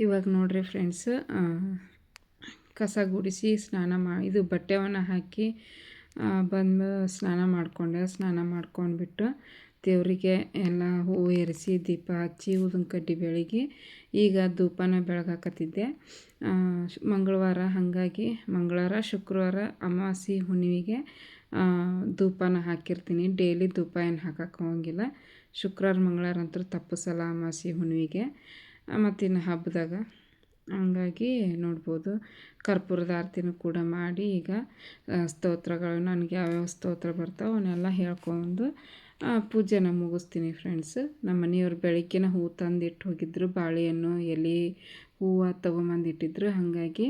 ಇವಾಗ ನೋಡಿರಿ ಫ್ರೆಂಡ್ಸ್, ಕಸ ಗುಡಿಸಿ ಇದು ಬಟ್ಟೆವನ್ನು ಹಾಕಿ ಬಂದು ಸ್ನಾನ ಮಾಡಿಕೊಂಡೆ. ಸ್ನಾನ ಮಾಡ್ಕೊಂಡ್ಬಿಟ್ಟು ದೇವರಿಗೆ ಎಲ್ಲ ಹೂವು ಏರಿಸಿ ದೀಪ ಹಚ್ಚಿ ಊದಿನ ಕಡ್ಡಿ ಬೆಳಗಿ ಈಗ ಧೂಪನ ಬೆಳಗಾಕತ್ತಿದ್ದೆ. ಮಂಗಳವಾರ, ಹಾಗಾಗಿ ಮಂಗಳವಾರ, ಶುಕ್ರವಾರ, ಅಮಾವಾಸ್ಯೆ, ಹುಣ್ಣಿಮೆಗೆ ಧೂಪನ ಹಾಕಿರ್ತೀನಿ. ಡೈಲಿ ಧೂಪ ಏನು ಹಾಕಕ್ಕೆ ಹೋಗಂಗಿಲ್ಲ. ಶುಕ್ರವಾರ, ಮಂಗಳವಾರ ಅಂತೂ ತಪ್ಪಿಸಲ್ಲ, ಅಮಾವಾಸ್ಯೆ, ಹುಣ್ಣಿಮೆಗೆ ಮತ್ತು ಇನ್ನು ಹಬ್ಬದಾಗ. ಹಂಗಾಗಿ ನೋಡ್ಬೋದು ಕರ್ಪೂರದ ಆರತಿನೂ ಕೂಡ ಮಾಡಿ ಈಗ ಸ್ತೋತ್ರಗಳು ನನಗೆ ಯಾವ್ಯಾವ ಸ್ತೋತ್ರ ಬರ್ತಾವೆ ಅವನ್ನೆಲ್ಲ ಹೇಳ್ಕೊಂಡು ಪೂಜೆನ ಮುಗಿಸ್ತೀನಿ ಫ್ರೆಂಡ್ಸ್. ನಮ್ಮ ಮನೆಯವ್ರು ಬೆಳಗ್ಗೆನ ಹೂವು ತಂದಿಟ್ಟು ಹೋಗಿದ್ರು, ಬಾಳೆಹಣ್ಣು, ಎಲೆ, ಹೂವು ತೊಗೊಂಬಂದಿಟ್ಟಿದ್ರು. ಹಾಗಾಗಿ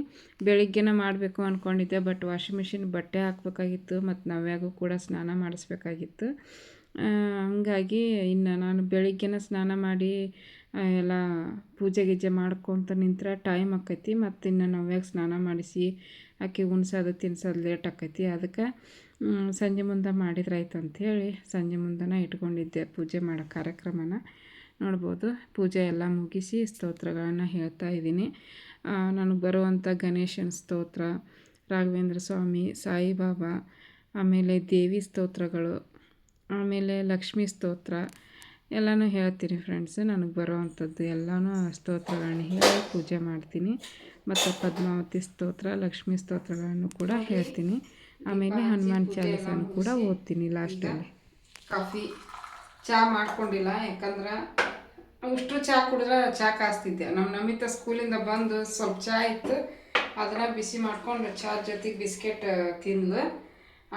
ಬೆಳಗ್ಗೆನ ಮಾಡಬೇಕು ಅಂದ್ಕೊಂಡಿದ್ದೆ, ಬಟ್ ವಾಷಿಂಗ್ ಮಿಷಿನ್ ಬಟ್ಟೆ ಹಾಕ್ಬೇಕಾಗಿತ್ತು ಮತ್ತು ನವ್ಯಾಗೂ ಕೂಡ ಸ್ನಾನ ಮಾಡಿಸ್ಬೇಕಾಗಿತ್ತು. ಹಾಗಾಗಿ ಇನ್ನು ನಾನು ಬೆಳಗ್ಗೆನ ಸ್ನಾನ ಮಾಡಿ ಎಲ್ಲ ಪೂಜೆ ಗೀಜೆ ಮಾಡ್ಕೊತ ನಿಂತ್ರೆ ಟೈಮ್ ಆಕೈತಿ. ಮತ್ತು ಇನ್ನು ನವ್ಯಾಗ ಸ್ನಾನ ಮಾಡಿಸಿ ಆಕೆ ಉಣ್ಸೋದು ತಿನ್ಸೋದು ಲೇಟ್ ಆಕೈತಿ. ಅದಕ್ಕೆ ಸಂಜೆ ಮುಂದೆ ಮಾಡಿದ್ರಾಯ್ತು ಅಂಥೇಳಿ ಸಂಜೆ ಮುಂದೆನೇ ಇಟ್ಕೊಂಡಿದ್ದೆ ಪೂಜೆ ಮಾಡೋ ಕಾರ್ಯಕ್ರಮನ. ನೋಡ್ಬೋದು ಪೂಜೆ ಎಲ್ಲ ಮುಗಿಸಿ ಸ್ತೋತ್ರಗಳನ್ನು ಹೇಳ್ತಾ ಇದ್ದೀನಿ. ನನಗೆ ಬರುವಂಥ ಗಣೇಶನ ಸ್ತೋತ್ರ, ರಾಘವೇಂದ್ರ ಸ್ವಾಮಿ, ಸಾಯಿಬಾಬಾ, ಆಮೇಲೆ ದೇವಿ ಸ್ತೋತ್ರಗಳು, ಆಮೇಲೆ ಲಕ್ಷ್ಮೀ ಸ್ತೋತ್ರ ಎಲ್ಲನೂ ಹೇಳ್ತೀನಿ ಫ್ರೆಂಡ್ಸ್. ನನಗೆ ಬರೋವಂಥದ್ದು ಎಲ್ಲನೂ ಸ್ತೋತ್ರಗಳನ್ನ ಹೇಳಿ ಪೂಜೆ ಮಾಡ್ತೀನಿ. ಮತ್ತು ಪದ್ಮಾವತಿ ಸ್ತೋತ್ರ, ಲಕ್ಷ್ಮೀ ಸ್ತೋತ್ರಗಳನ್ನು ಕೂಡ ಹೇಳ್ತೀನಿ. ಆಮೇಲೆ ಹನುಮಾನ್ ಚಾಲೀಸನ್ನು ಕೂಡ ಓದ್ತೀನಿ ಲಾಸ್ಟಲ್ಲಿ. ಕಾಫಿ ಚಹಾ ಮಾಡ್ಕೊಂಡಿಲ್ಲ, ಯಾಕಂದ್ರೆ ಅಷ್ಟು ಚಹಾ ಕುಡಿದ್ರೆ ಚಹಾ ಕಾಸ್ತಿದ್ದೆ. ನಮ್ಮ ನಮಿತ ಸ್ಕೂಲಿಂದ ಬಂದು ಸ್ವಲ್ಪ ಚಹಾ ಇತ್ತು, ಅದನ್ನು ಬಿಸಿ ಮಾಡ್ಕೊಂಡು ಚಹಾ ಜೊತೆಗೆ ಬಿಸ್ಕೆಟ್ ತಿಂದ್ಲು.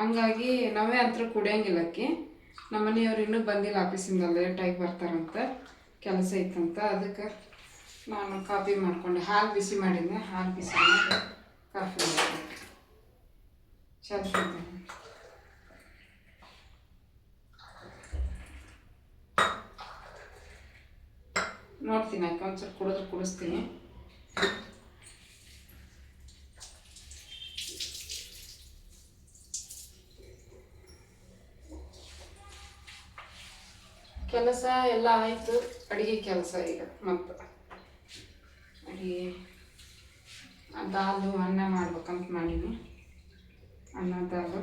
ಹಂಗಾಗಿ ನಾವೇ ಅಂತೂ ಕುಡಿಯೋಂಗಿಲ್ಲ. ನಮ್ಮ ಮನೆಯವ್ರು ಇನ್ನೂ ಬಂದಿಲ್ಲ ಆಫೀಸಿಂದ, ಲೇಟಾಗಿ ಬರ್ತಾರಂತ, ಕೆಲಸ ಇತ್ತಂತ. ಅದಕ್ಕೆ ನಾನು ಕಾಫಿ ಮಾಡಿಕೊಂಡೆ. ಹಾಲು ಬಿಸಿ ಮಾಡಿದ್ದೆ, ಹಾಲು ಬಿಸಿ ಮಾಡಿ ಕಾಫಿ ಮಾಡಿದೆ. ಚಂದ ನೋಡ್ತೀನಿ, ಯಾಕೆ ಒಂದ್ಸಲ ಕುಡಿಸ್ತೀನಿ. ಕೆಲಸ ಎಲ್ಲ ಆಯಿತು, ಅಡುಗೆ ಕೆಲಸ ಈಗ. ಮತ್ತು ಅಡುಗೆ ದಾಲು ಅನ್ನ ಮಾಡ್ಬೇಕಂತ ಮಾಡೀನಿ. ಅನ್ನ ದಾಲು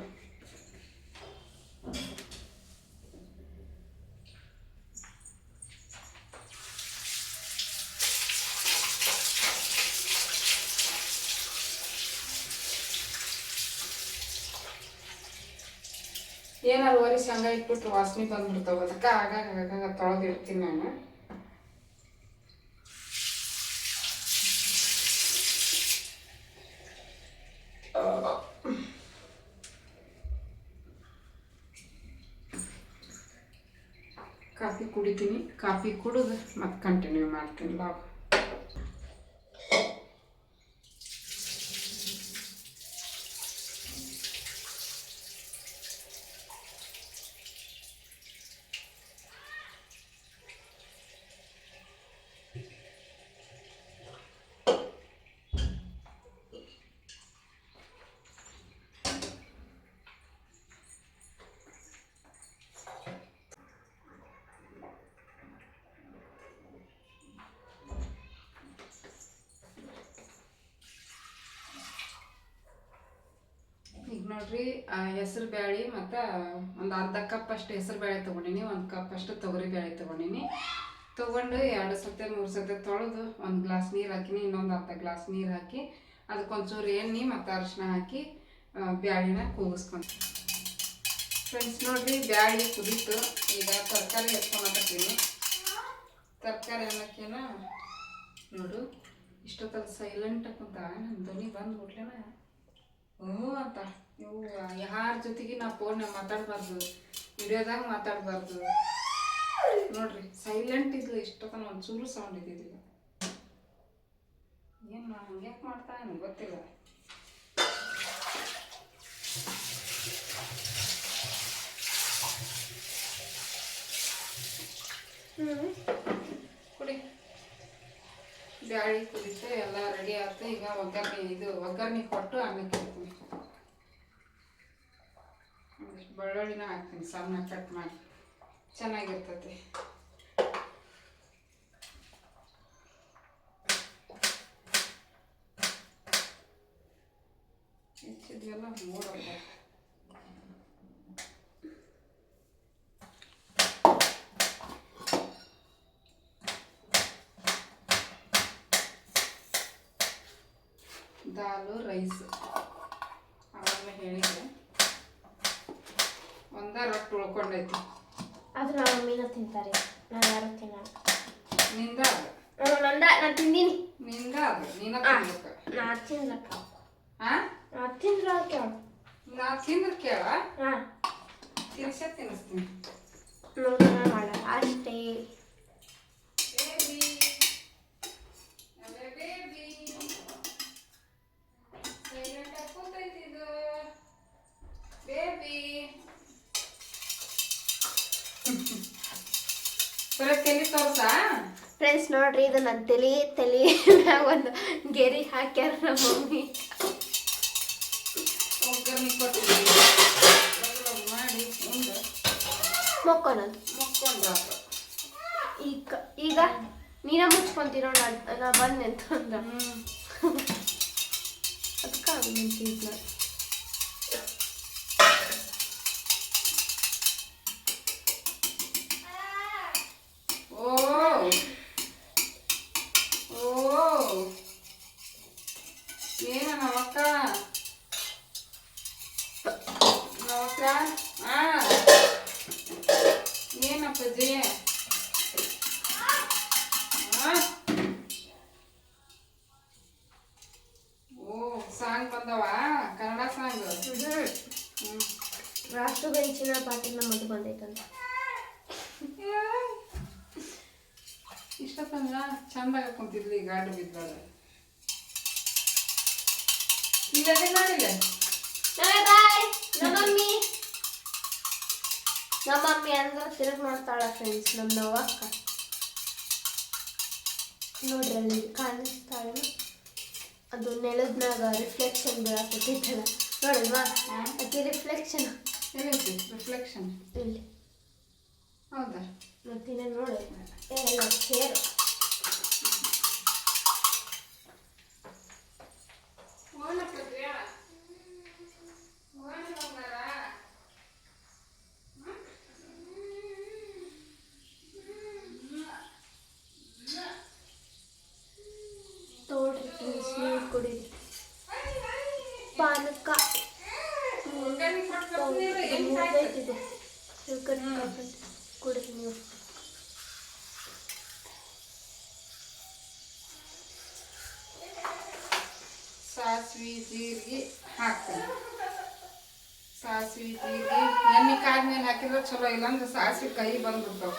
ಏನಾರು ಒರಿಸಿ ಹಂಗ ಇಟ್ಬಿಟ್ರೆ ವಾಸನೆ ಬಂದ್ಬಿಡ್ತಾವೆ. ಅದಕ್ಕೆ ಆಗಾಗ ತೊಳೆದಿಡ್ತೀನಿ ನಾನು. ಕಾಫಿ ಕುಡಿತೀನಿ, ಕಾಫಿ ಕುಡಿದು ಮತ್ತೆ ಕಂಟಿನ್ಯೂ ಮಾಡ್ತೀನಿ ಲಾಗ್. ಈಗ ನೋಡ್ರಿ, ಹೆಸರು ಬೇಳೆ ಮತ್ತು ಒಂದು ಅರ್ಧ ಕಪ್ ಅಷ್ಟು ಹೆಸರು ಬೇಳೆ ತೊಗೊಂಡಿನಿ, ಒಂದು ಕಪ್ ಅಷ್ಟು ತೊಗರಿ ಬೇಳೆ ತೊಗೊಂಡಿನಿ. ತೊಗೊಂಡು 2 ಸತಿ 3 ಸತಿ ತೊಳೆದು ಒಂದು ಗ್ಲಾಸ್ ನೀರು ಹಾಕಿನಿ. ಇನ್ನೊಂದು ಅರ್ಧ ಗ್ಲಾಸ್ ನೀರು ಹಾಕಿ ಅದಕ್ಕೊಂಚೂರು ಎಣ್ಣೆ ಮತ್ತು ಅರಿಶಿನ ಹಾಕಿ ಬ್ಯಾಳಿನ ಕೂಗಿಸ್ಕೊಂಡು ಫ್ರೆಂಡ್ಸ್. ನೋಡ್ರಿ ಬ್ಯಾಳಿ ಕುದೀತು. ಈಗ ತರಕಾರಿ ಎತ್ಕೊಂಡಾಕತ್ತೀನಿ. ತರಕಾರಿ ಅನ್ನೋಕ್ಕೇನ ನೋಡು ಇಷ್ಟೊತ್ತಲ್ಲಿ ಸೈಲೆಂಟ್ ಕುಂತ ನನ್ನ ಧ್ವನಿ ಬಂದ್ಬಿಟ್ಲೇನ ಅಂತ. ಇವು ಯಾರ ಜೊತೆಗೆ ನಾ ಫೋನ್ನಾಗ ಮಾತಾಡಬಾರ್ದು, ವಿಡಿಯೋದಾಗ ಮಾತಾಡಬಾರ್ದು. ನೋಡ್ರಿ ಸೈಲೆಂಟ್ ಇದ್ಲು. ಇಷ್ಟೊತ್ತನ ಒಂಚೂರು ಸೌಂಡ್ ಇದ್ದಿದ್ದಿಲ್ಲ. ಏನು ನಾನು ಹಂಗೆ ಯಾಕೆ ಮಾಡ್ತಾ ನನಗೆ ಗೊತ್ತಿಲ್ಲ. ಕುಡಿ. ಬ್ಯಾಳಿ ಕುದಿತು, ಎಲ್ಲ ರೆಡಿ ಆಯ್ತು. ಈಗ ಒಗ್ಗರಣೆ ಕೊಟ್ಟು ಅನ್ನಕ್ಕೆ ಹಾಕ್ತೀನಿ. ಬೆಳ್ಳುಳ್ಳಿನ ಹಾಕ್ತೀನಿ, ಸಣ್ಣ ಕಟ್ ಮಾಡಿ, ಚೆನ್ನಾಗಿರ್ತೈತಿ. ಇದೆಲ್ಲ ನೋಡಲ್ಲ. ದಾಲು ರೈಸ್ ಅವಾಗ ಹೇಳಿದೆ ಒಂದ ರೊಟ್ಟಿ ಉಳ್ಕೊಂಡೈತಿ. ಆದ್ರೆ ನಮ್ಮ ಮಮ್ಮಿನ ತಿಂತಾರೆ, ನಾನು ಯಾರು ತಿನ್ನಲ್ಲ. ನಿಂದ ನಾನು ತಿಂದೀನಿ. ನಿಂದ ಅದು ನೀನ ತಿನ್ಬೇಕು. ನಾ ತಿನ್ಲಕ್ಕ. ನಾ ತಿಂದ್ರ ಕೇಳ. ನಾ ತಿಂದ್ರೆ ಕೇಳ. ಹಾಂ ತಿನ್ನಿಸ್ತೀನಿ. ಮಾಡಲ್ಲ ಅಷ್ಟೇ. ಫ್ರೆಂಡ್ಸ್ ನೋಡ್ರಿ, ಇದು ನನ್ನ ತಲೆ ಒಂದು ಗೆರಿ ಹಾಕ್ಯಾರ ನಮ್ಮ ಮಮ್ಮಿ. ಮಾಡಿ ಮಕ್ಕೊಂದು ಈಗ ನೀನ ಮುಚ್ಕೊಂತೀರೋ ನಾ ಬಂದೆ ಅಂತಂದ. ಅದಕ್ಕೆ ಏನಪ್ಪಜ್ಜಿ ಸಾಂಗ್ ಬಂದವ ಕನ್ನಡ ಸಾಂಗ್. ರಾಷ್ಟ್ರಗಂಚಿನ ಪಾಟಿನ ಮದ್ದು ಬಂದೈತಂತ. ಇಷ್ಟೊತ್ತಂದ್ರ ಚಂದಾಗ ಕುಂತಿದ್ಲಿ ಗಾಡಿ ಬಿದ್ದಾಳ. ಇಲ್ಲದೆ ಮಾಡಿಲ್ಲ ನಮ್ಮಮ್ಮಿ ಅಂದ್ರೆ ತಿರುಗಿ ನೋಡ್ತಾಳ ಫ್ರೆಂಡ್ಸ್. ನಮ್ಮ ನವ್ವಕ್ಕ ನೋಡ್ರಿ ಅಲ್ಲಿ ಕಾಣಿಸ್ತಾಳ, ಅದು ನೆಲದ್ನಾಗ ರಿಫ್ಲೆಕ್ಷನ್ ಬೀಳಾಕತ್ತೈತಲ್ಲ ನೋಡಲ್ವಾ? ಅಕ್ಕಿ ರಿಫ್ಲೆಕ್ಷನ್ ರಿಫ್ಲೆಕ್ಷನ್ ಇಲ್ಲಿ. ಹೌದಾ? ಮತ್ತಿನ್ನ ನೋಡಿ ಎಲ್ಲ ಚೇರು. ತೋಡ್ರಿ ನೀರು ಕುಡೀರಿ. ಪಾನಕ ಮೂವೈತಿದೆ ಕುಡಿರಿ ನೀವು. ಸಾಸಿವೆ ಜೀರಿಗೆ ಹಾಕ್ತೀನಿ. ಸಾಸಿವೆ ಜೀರಿಗೆ ಎಣ್ಣೆ ಕಾದ್ಮೇಲೆ ಹಾಕಿದ್ರೆ ಚಲೋ, ಇಲ್ಲಾಂದ್ರೆ ಸಾಸಿವೆ ಕೈ ಬಂದ್ಬಿಡ್ತಾವ.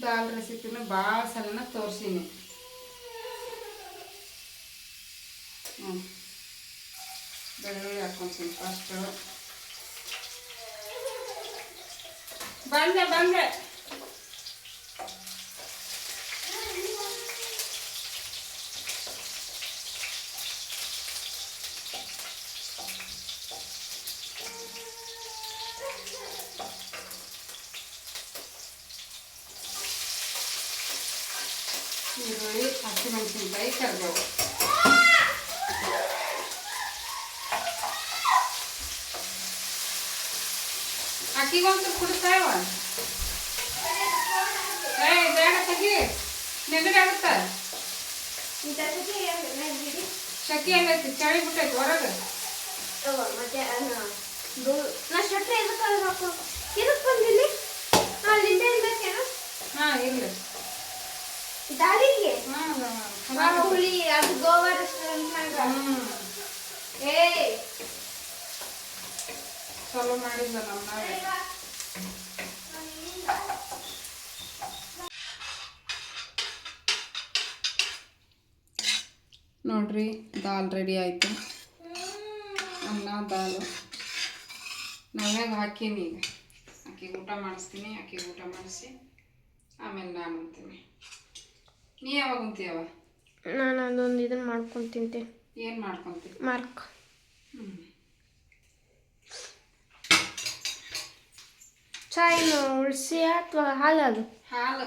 ದಾಲ್ ರೆಸಿಪಿನ ಭಾಳ ಸಲ ತೋರಿಸೀನಿ. ಬೆಳ್ಳುಳ್ಳಿ ಹಾಕ್ಕೊಂತೀನಿ ಫಸ್ಟು. ಬಂದೆ ಈರುಳ್ಳಿ, ಹಸಿಮೆಣಸಿನ್ಕಾಯಿ, ಕರಿಬೇವು. ಅಕ್ಕಿಗೊಂಚೂರು ಕುಡಿಸ್ತಾವ. ಬೇಡ ತೆಗಿ, ನೆಗಡಿ ಆಗುತ್ತ. ಶಕ್ತಿ ಎಲ್ಲೈತಿ, ಚಳಿ ಬಿಟ್ಟೈತಿ ಹೊರಗೆ. ಮತ್ತೆ ನಾ ಶಟ್ರೆ ಇದಕ್ಕೆ ಬಂದಿಲ್ಲಿ ಅಲ್ಲಿಂದ ಇರ್ಬೇಕೇನು? ಹಾಂ ಇರ್ಲಿ. ದಾರಿಗೆ ಹುಳಿ ಅದು ಗೋವಾ ರೆಸ್ಟೋರೆಂಟ್ನಾಗ. ಚಲೋ ಮಾಡಿಲ್ಲ ನಮ್ಮ ನೋಡ್ರಿ. ದಾಲ್ ರೆಡಿ ಆಯಿತು. ಅನ್ನ ದಾಲು ನಾವ್ಯಾಗ ಹಾಕೀನಿ. ಈಗ ಆಕೆಗೆ ಊಟ ಮಾಡಿಸ್ತೀನಿ. ಆಕೆಗೆ ಊಟ ಮಾಡಿಸಿ ಆಮೇಲೆ ನಾನು ಉಣ್ತೀನಿ. ನೀ ಯಾವಾಗ ಉಣ್ತೀಯವ? ನಾನು ಅದೊಂದು ಇದನ್ನು ಮಾಡ್ಕೊಂಡು ತಿಂತೀನಿ. ಏನು ಮಾಡ್ಕೊತೀನಿ? ಮಾರ್ಕ್. ಚಾ ಏನು ಉಳಿಸಿ ಅಥವಾ ಹಾಲು? ಅದು ಹಾಲು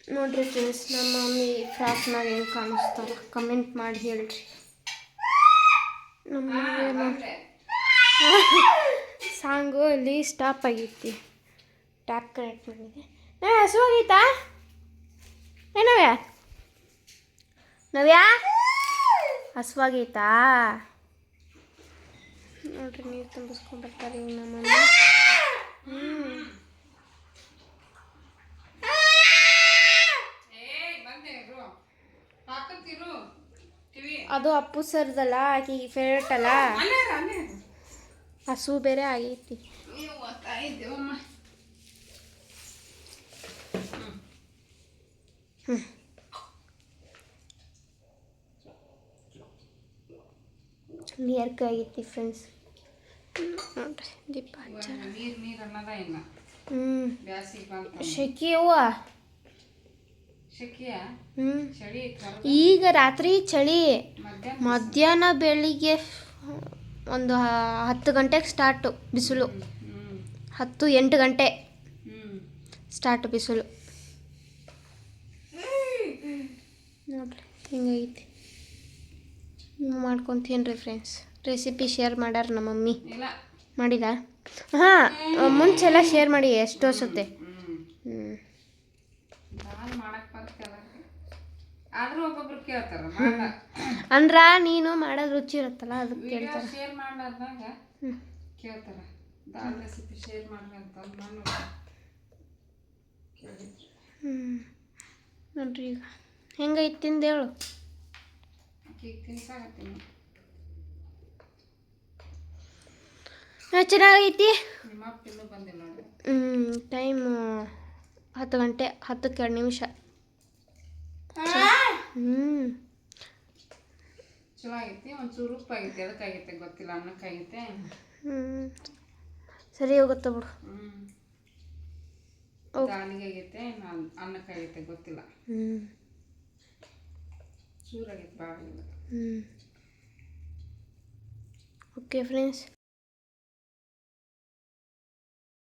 ನೋಡ್ರಿ ಫ್ರೆಂಡ್ಸ್, ನಮ್ಮ ಮಮ್ಮಿ ಫ್ರಾಕ್ನಾಗ ಹೆಂಗೆ ಕಾಣಿಸ್ತಾರ ಕಮೆಂಟ್ ಮಾಡಿ ಹೇಳ್ರಿ. ನಮ್ಮ ಮಮ್ಮಿ ನೋಡ್ರಿ ಸಾಂಗು ಅಲ್ಲಿ ಸ್ಟಾಪ್ ಆಗೈತಿ. ಟ್ಯಾಪ್ ಕನೆಕ್ಟ್ ಮಾಡಿದೆ. ಹಸುವಾಗೈತಾ ಏನವ್ಯಾ? ನವ್ಯಾ ಹಸುವಾಗೈತಾ? ನೋಡ್ರಿ ನೀರು ತುಂಬಿಸ್ಕೊಂಡ್ಬರ್ತಾರೆ ಈಗ ನಮ್ಮ ಮಮ್ಮಿ. ಅದು ಅಪ್ಪು ಸರ್ದಲ್ಲ, ಆಕೆಗೆ ಫೇವ್ರೇಟ್ ಅಲ್ಲ, ಹಸು ಬೇರೆ ಆಗೈತಿ. ನೀರ್ಕ ಆಗೈತಿ ಫ್ರೆಂಡ್ಸ್. ನೋಡ್ರಿ ದೀಪ ಹಚ್ಚಾರ. ಶೆಕಿ ಅವ್ವ, ಈಗ ರಾತ್ರಿ ಚಳಿ, ಮಧ್ಯಾಹ್ನ ಬೆಳಿಗ್ಗೆ ಒಂದು 10 ಗಂಟೆಗೆ ಸ್ಟಾರ್ಟು ಬಿಸಿಲು. 10-8 ಗಂಟೆ ಸ್ಟಾರ್ಟ್ ಬಿಸಿಲು. ನೋಡ್ರಿ ಹಿಂಗೈತಿ. ನೀವು ಮಾಡ್ಕೊತೀನ್ರಿ ಫ್ರೆಂಡ್ಸ್. ರೆಸಿಪಿ ಶೇರ್ ಮಾಡ್ಯಾರ ನಮ್ಮ ಮಮ್ಮಿ. ಮಾಡಿದ? ಹಾಂ, ಮುಂಚೆಲ್ಲ ಶೇರ್ ಮಾಡಿ ಎಷ್ಟು ಅನ್ಸುತ್ತೆ. ಅಂದ್ರ ನೀನು ಮಾಡೋದು ರುಚಿ ಇರುತ್ತಲ್ಲ, ಅದಕ್ಕೆ ಕೇಳ್ತಾರೆ. ನೋಡ್ರಿ ಈಗ ಹೆಂಗೈತಿ ತಿಂದು ಹೇಳು. ಚೆನ್ನಾಗೈತಿ. ಟೈಮು 10 ಗಂಟೆ 10-2 ನಿಮಿಷ. ಚಲೋ ಆಗೈತಿ. ಒಂಚೂರು ಉಪ್ಪಾಗೈತಿ. ಅದಕ್ಕಾಗೈತೆ ಗೊತ್ತಿಲ್ಲ, ಅನ್ನಕ್ಕಾಗೈತೆ. ಸರಿ ಹೋಗುತ್ತೆ ಬಿಡು. ದಾಲಿಗೆ ಆಗೈತೆ, ಅನ್ನಕ್ಕಾಗೈತೆ ಗೊತ್ತಿಲ್ಲ. ಚೂರಾಗೈತೆ, ಭಾಳ. Okay friends.